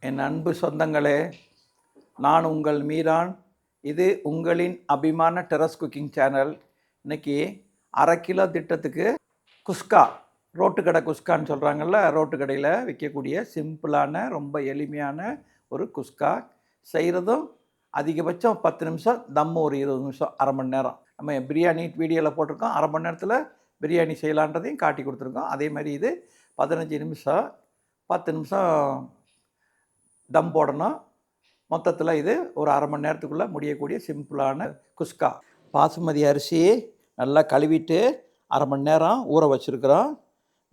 என் அன்பு சொந்தங்களே, நான் உங்கள் மீரான். இது உங்களின் அபிமான டெரஸ் குக்கிங் சேனல். இன்றைக்கி 1/2 கிலோ திட்டத்துக்கு குஸ்கா, ரோட்டு கடை குஸ்கான்னு சொல்கிறாங்கல்ல, ரோட்டு கடையில் விற்கக்கூடிய சிம்பிளான ரொம்ப எளிமையான ஒரு குஸ்கா செய்கிறதும் அதிகபட்சம் 10 நிமிஷம், தம்மு ஒரு 20 நிமிஷம், அரை மணி நேரம். நம்ம பிரியாணி வீடியோவில் போட்டிருக்கோம், அரை மணி நேரத்தில் பிரியாணி செய்யலான்றதையும் காட்டி கொடுத்துருக்கோம். அதே மாதிரி இது 15 நிமிஷம், 10 நிமிஷம் தம் போடணும். மொத்தத்தில் இது ஒரு அரை மணி நேரத்துக்குள்ளே முடியக்கூடிய சிம்பிளான குஸ்கா. பாசுமதி அரிசி நல்லா கழுவிட்டு அரை மணி நேரம் ஊற வச்சுருக்குறோம்.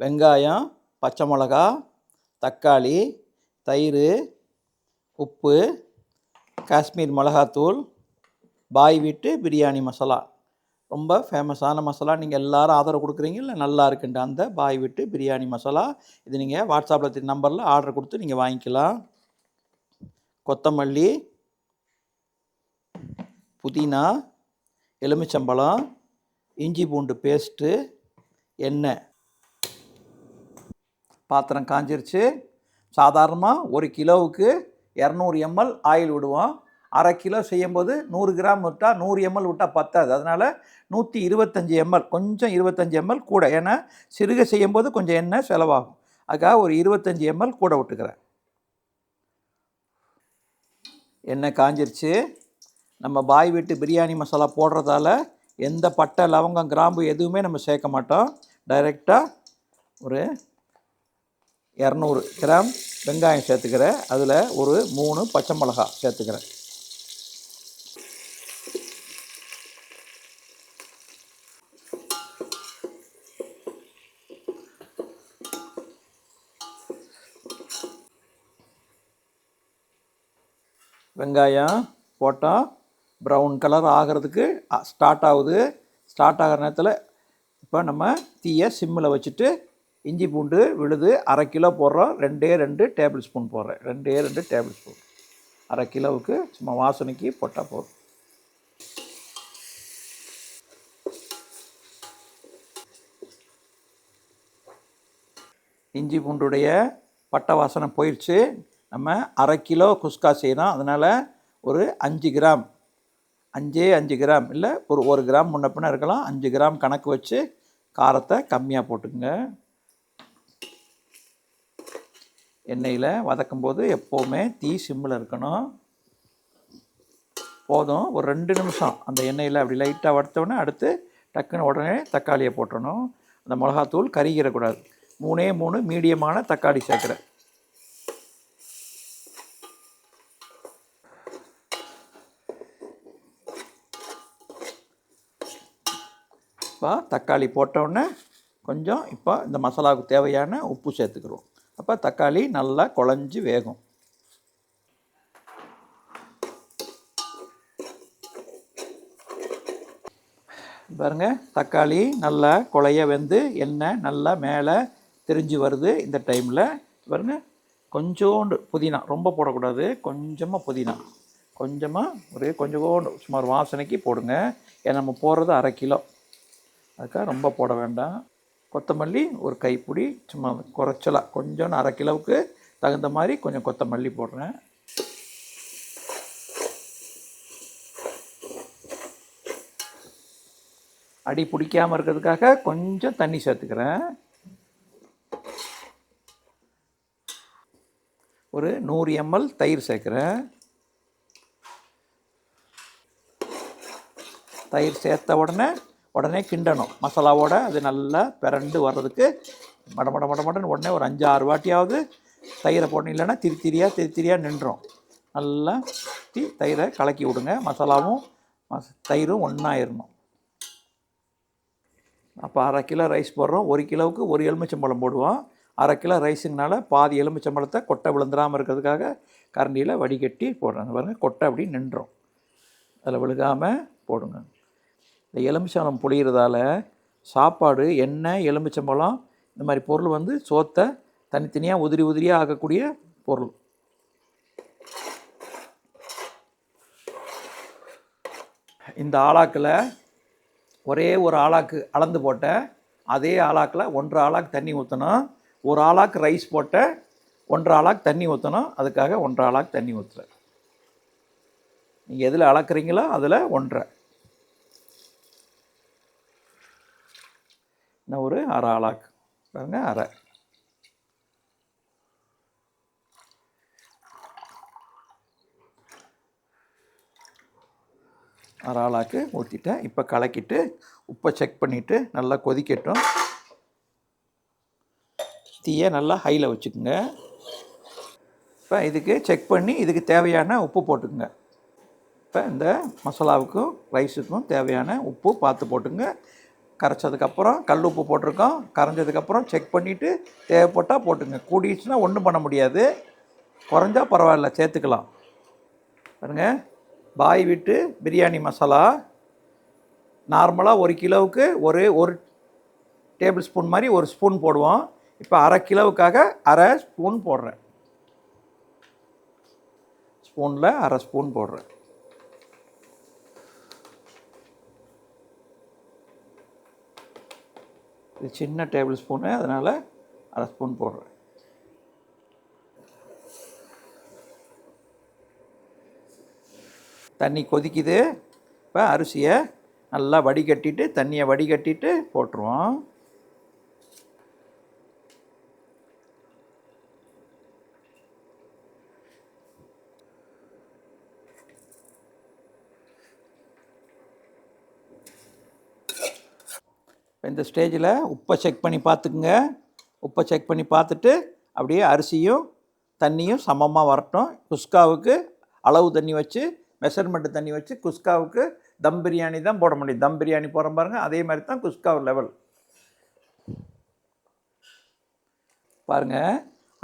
வெங்காயம், பச்சை மிளகா, தக்காளி, தயிர், உப்பு, காஷ்மீர் மிளகாத்தூள், பாய் வீட்டு பிரியாணி மசாலா, ரொம்ப ஃபேமஸான மசாலா. நீங்கள் எல்லோரும் ஆதரவு கொடுக்குறீங்கல்ல, நல்லா இருக்குன்ட்டு அந்த பாய் வீட்டு பிரியாணி மசாலா. இது நீங்கள் வாட்ஸ்அப்பில் நம்பரில் ஆர்டர் கொடுத்து நீங்கள் வாங்கிக்கலாம். கொத்தமல்லி, புதினா, எலுமிச்சம்பழம், இஞ்சி பூண்டு பேஸ்ட்டு, எண்ணெய். பாத்திரம் காஞ்சிருச்சு. சாதாரணமாக 1 கிலோவுக்கு 200 ml ஆயில் விடுவோம். 1/2 கிலோ செய்யும்போது 100 கிராம் விட்டால் 100 ml விட்டால் பத்தாது. அதனால் 125 ml, கொஞ்சம் 25 ml கூட. ஏன்னா சிறுக செய்யும்போது கொஞ்சம் எண்ணெய் செலவாகும். அதுக்காக ஒரு 25 ml கூட விட்டுக்கிறேன். எண்ணெய் காஞ்சிருச்சு. நம்ம பாய் வீட்டு பிரியாணி மசாலா போடுறதால எந்த பட்டை, லவங்கம், கிராம்பு எதுவுமே நம்ம சேர்க்க மாட்டோம். டைரெக்டாக ஒரு 200 கிராம் வெங்காயம் சேர்த்துக்கிறேன். அதில் ஒரு 3 பச்சை மிளகா சேர்த்துக்கிறேன். வெங்காயம் போட்டால் ப்ரௌன் கலர் ஆகிறதுக்கு ஸ்டார்ட் ஆகுது. ஸ்டார்ட் ஆகிற நேரத்தில் இப்போ நம்ம தீயை சிம்மில் வச்சுட்டு இஞ்சி பூண்டு விழுது 1/2 கிலோ போடுறோம். 2 டேபிள் ஸ்பூன் போடுறேன். 2 டேபிள் ஸ்பூன். 1/2 கிலோவுக்கு சும்மா வாசனைக்கு போட்டால் போதும். இஞ்சி பூண்டுடைய பட்டை வாசனை போயிடுச்சு. நம்ம 1/2 கிலோ குஸ்கா செய்யணும். அதனால் ஒரு 5 கிராம், 5 கிராம் இல்லை, ஒரு 1 கிராம் முன்ன பின்ன இருக்கலாம். 5 கிராம் கணக்கு வச்சு காரத்தை கம்மியாக போட்டுக்குங்க. எண்ணெயில் வதக்கும்போது எப்போவுமே தீ சிம்மில் இருக்கணும். போதும். ஒரு 2 நிமிஷம் அந்த எண்ணெயில் அப்படி லைட்டாக வறுத்தோடனே அடுத்து டக்குன்னு உடனே தக்காளியை போட்டுடணும். அந்த மிளகாத்தூள் கருகிடக்கூடாது. 3 மீடியமான தக்காளி சேர்க்குறேன். இப்போ தக்காளி போட்டோடனே கொஞ்சம் இப்போ இந்த மசாலாவுக்கு தேவையான உப்பு சேர்த்துக்கிறோம். அப்போ தக்காளி நல்லா குழஞ்சி வேகும். பாருங்கள், தக்காளி நல்லா குழைய வெந்து எண்ணெய் நல்லா மேலே திரிஞ்சு வருது. இந்த டைமில் பாருங்கள், கொஞ்சோண்டு புதினா, ரொம்ப போடக்கூடாது, கொஞ்சமாக புதினா, கொஞ்சமாக கொஞ்சோண்டு சுமார் வாசனைக்கு போடுங்க. ஏன்னா நம்ம போடுறது 1/2 கிலோ, அதுக்காக ரொம்ப போட வேண்டாம். கொத்தமல்லி ஒரு கைப்பிடி, சும்மா குறைச்சலாக கொஞ்சம் 1/2 கிலோவுக்கு தகுந்த மாதிரி கொஞ்சம் கொத்தமல்லி போடுறேன். அடி பிடிக்காமல் இருக்கிறதுக்காக கொஞ்சம் தண்ணி சேர்த்துக்கிறேன். ஒரு 100 ml தயிர் சேர்க்குறேன். தயிர் சேர்த்த உடனே கிண்டணும். மசாலாவோடு அது நல்லா பிறண்டு வர்றதுக்கு மடன்னு உடனே ஒரு 5-6 வாட்டியாவது தயிரை போடணும். இல்லைன்னா திரித்திரியாக நின்றோம். நல்லா தயிரை கலக்கி விடுங்க. மசாலாவும் தயிரும் ஒன்றாயிடணும். அப்போ 1/2 கிலோ ரைஸ் போடுறோம். 1 கிலோவுக்கு 1 எலுமிச்சம்பழம் போடுவோம். 1/2 கிலோ ரைஸுங்கனால பாதி எலுமிச்சம்பழத்தை கொட்டை விழுந்துடாமல் இருக்கிறதுக்காக கரண்டியில் வடிகட்டி போடுறாங்க. பாருங்கள், கொட்டை அப்படி நின்றோம். அதில் விழுகாமல் போடுங்க. இந்த எலுமிச்சம்பழம் புளிகிறதால சாப்பாடு, எண்ணெய், எலுமிச்சம்பழம் இந்த மாதிரி பொருள் சோத்தை தனித்தனியாக உதிரியாக ஆகக்கூடிய பொருள். இந்த ஆளாக்கில் ஒரே ஒரு ஆளாக்கு அளந்து போட்ட அதே ஆளாக்கில் 1 ஆளாக்கு தண்ணி ஊற்றணும். 1 ஆளாக்கு ரைஸ் போட்ட 1.5 ஆளாக் தண்ணி ஊற்றணும். அதுக்காக 1.5 ஆளாக் தண்ணி ஊற்றுறேன். நீங்கள் எதில் அளக்குறீங்களோ அதில் 1.5. இன்னும் ஒரு 1/2 ஆளாக் பாருங்க, 1/2. ஆளாக்கு ஊற்றிட்டேன். இப்போ கலக்கிட்டு உப்பை செக் பண்ணிவிட்டு நல்லா கொதிக்கட்டும். தீயை நல்லா ஹையில் வச்சுக்கோங்க. இப்போ இதுக்கு செக் பண்ணி இதுக்கு தேவையான உப்பு போட்டுக்குங்க. இப்போ இந்த மசாலாவுக்கும் ரைஸுக்கும் தேவையான உப்பு பார்த்து போட்டுங்க. கரைச்சதுக்கப்புறம் கல் உப்பு போட்டிருக்கோம். கரைஞ்சதுக்கப்புறம் செக் பண்ணிவிட்டு தேவைப்பட்டால் போட்டுங்க. கூடிடுச்சுன்னா ஒன்றும் பண்ண முடியாது. குறைஞ்சா பரவாயில்ல, சேர்த்துக்கலாம். பாருங்கள், பாய் வீட்டு பிரியாணி மசாலா நார்மலாக 1 கிலோவுக்கு ஒரு டேபிள் ஸ்பூன் மாதிரி 1 ஸ்பூன் போடுவோம். இப்போ 1/2 கிலோவுக்காக 1/2 ஸ்பூன் போடுறேன். ஸ்பூனில் 1/2 ஸ்பூன் போடுறேன். இது சின்ன டேபிள் ஸ்பூனு, அதனால் 1/2 ஸ்பூன் போடுறேன். தண்ணி கொதிக்குது. இப்போ அரிசியை நல்லா வடிகட்டிட்டு, தண்ணியை வடிகட்டிட்டு போட்டுருவோம். இந்த ஸ்டேஜில் உப்பை செக் பண்ணி பார்த்துக்குங்க. உப்பை செக் பண்ணி பார்த்துட்டு அப்படியே அரிசியும் தண்ணியும் சமமாக வரட்டும். குஸ்காவுக்கு அளவு தண்ணி வச்சு, மெஷர்மெண்ட்டு தண்ணி வச்சு, குஸ்காவுக்கு தம் பிரியாணி தான் போட முடியும். தம் பிரியாணி போடுற பாருங்கள், அதே மாதிரி தான் குஸ்கா லெவல். பாருங்கள்,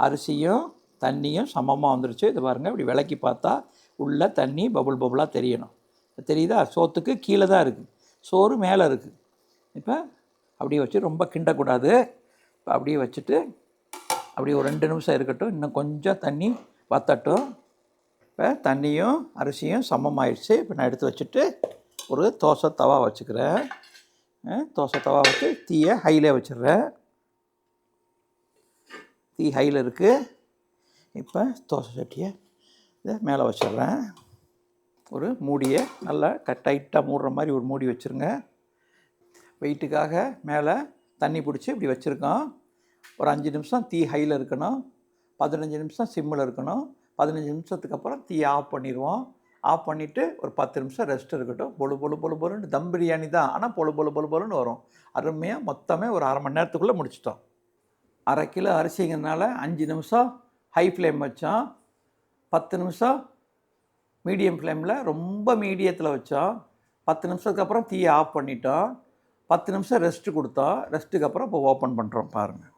அரிசியும் தண்ணியும் சமமாக வந்துருச்சு. இது பாருங்கள், இப்படி விளக்கி பார்த்தா உள்ள தண்ணி பபுள் பபுளாக தெரியணும். தெரியுதா? சோத்துக்கு கீழே தான் இருக்குது, சோறு மேலே இருக்குது. இப்போ அப்படியே வச்சு ரொம்ப கிண்டக்கூடாது. இப்போ அப்படியே வச்சுட்டு அப்படியே ஒரு 2 நிமிஷம் இருக்கட்டும். இன்னும் கொஞ்சம் தண்ணி வற்றட்டும். இப்போ தண்ணியும் அரிசியும் சமமாயிடுச்சு. இப்போ நான் எடுத்து வச்சுட்டு ஒரு தோசை தவா வச்சுக்கிறேன். தோசை தவா வச்சு தீயை ஹையில் வச்சிடுறேன். தீ ஹையில் இருக்குது. இப்போ தோசை சட்டியை இதை மேலே வச்சிடுறேன். ஒரு மூடியை நல்லா டைட்டாக மூடுற மாதிரி ஒரு மூடி வச்சுருங்க. வெயிட்டுக்காக மேலே தண்ணி பிடிச்சி இப்படி வச்சுருக்கோம். ஒரு 5 நிமிஷம் தீ ஹையில் இருக்கணும். 15 நிமிஷம் சிம்மில் இருக்கணும். 15 நிமிஷத்துக்கு அப்புறம் தீ ஆஃப் பண்ணிடுவோம். ஆஃப் பண்ணிவிட்டு ஒரு 10 நிமிஷம் ரெஸ்ட் இருக்கட்டும். பொழு பொழு பொழு பொழுன்னு தம் பிரியாணி தான், ஆனால் பொழு பொழு பொழு பொழுன்னு வரும். அருமையாக மொத்தமே ஒரு 1/2 மணி நேரத்துக்குள்ளே முடிச்சிட்டோம். 1/2 கிலோ அரிசிங்கிறதுனால 5 நிமிஷம் ஹை ஃப்ளேம் வச்சோம். 10 நிமிஷம் மீடியம் ஃப்ளேமில், ரொம்ப மீடியத்தில் வச்சோம். 10 நிமிஷத்துக்கு அப்புறம் தீயை ஆஃப் பண்ணிட்டோம். 10 நிமிஷம் ரெஸ்ட்டு கொடுத்தோம். ரெஸ்ட்டுக்கு அப்புறம் இப்போ ஓப்பன் பண்ணுறோம். பாருங்கள்,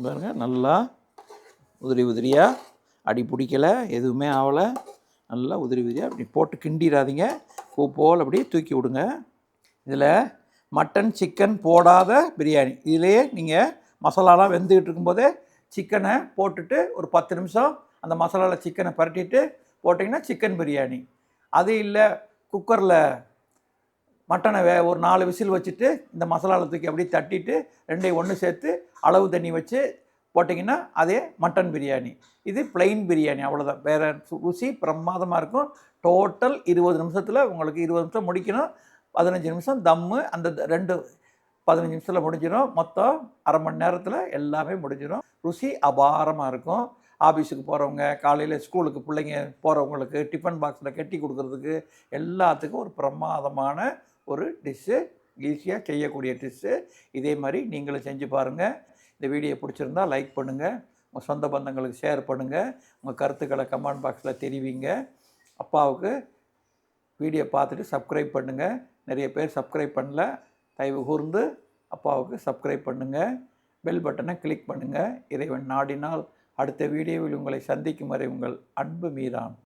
பாருங்கள், நல்லா உதிரி உதிரியாக, அடி பிடிக்கலை, எதுவுமே ஆகலை. நல்லா உதிரி உதிரியாக அப்படி போட்டு கிண்டிடாதீங்க. பூ போல் அப்படியே தூக்கி விடுங்க. இதில் மட்டன் சிக்கன் போடாத பிரியாணி. இதிலேயே நீங்கள் மசாலாலாம் வெந்துக்கிட்டு இருக்கும்போதே சிக்கனை போட்டுட்டு ஒரு 10 நிமிஷம் அந்த மசாலாவில் சிக்கனை பரட்டிட்டு போட்டிங்கன்னா சிக்கன் பிரியாணி. அது இல்லை, குக்கரில் மட்டனை ஒரு 4 விசில் வச்சுட்டு இந்த மசாலாவில் தூக்கி அப்படியே தட்டிட்டு 2ஐயும் ஒன்று சேர்த்து அளவு தண்ணி வச்சு போட்டிங்கன்னா அதே மட்டன் பிரியாணி. இது பிளெயின் பிரியாணி, அவ்வளோதான். வேறு ருசி பிரமாதமாக இருக்கும். டோட்டல் 20 நிமிஷத்தில் உங்களுக்கு 20 நிமிஷம் முடிக்கணும். 15 நிமிஷம் தம்மு. அந்த 15 நிமிஷத்தில் முடிஞ்சிடும். மொத்தம் 1/2 மணி நேரத்தில் எல்லாமே முடிஞ்சிடும். ருசி அபாரமாக இருக்கும். ஆஃபீஸுக்கு போகிறவங்க, காலையில் ஸ்கூலுக்கு பிள்ளைங்க போகிறவங்களுக்கு டிஃபன் பாக்ஸில் கட்டி கொடுக்குறதுக்கு எல்லாத்துக்கும் ஒரு பிரமாதமான ஒரு டிஷ்ஷு, ஈஸியாக செய்யக்கூடிய டிஷ்ஷு. இதே மாதிரி நீங்களும் செஞ்சு பாருங்கள். இந்த வீடியோ பிடிச்சிருந்தால் லைக் பண்ணுங்கள், உங்கள் சொந்த பந்தங்களுக்கு ஷேர் பண்ணுங்கள், உங்கள் கருத்துக்களை கமெண்ட் பாக்ஸில் தெரிவிங்க. அப்பாவுக்கு வீடியோ பார்த்துட்டு சப்ஸ்கிரைப் பண்ணுங்கள். நிறைய பேர் சப்ஸ்கிரைப் பண்ணல, தயவு கூர்ந்து அப்பாவுக்கு சப்ஸ்கிரைப் பண்ணுங்கள். பெல் பட்டனை கிளிக் பண்ணுங்கள். இறைவன் நாடினால் அடுத்த வீடியோவில் உங்களை சந்திக்கும் வரை உங்கள் அன்பு மீரான்.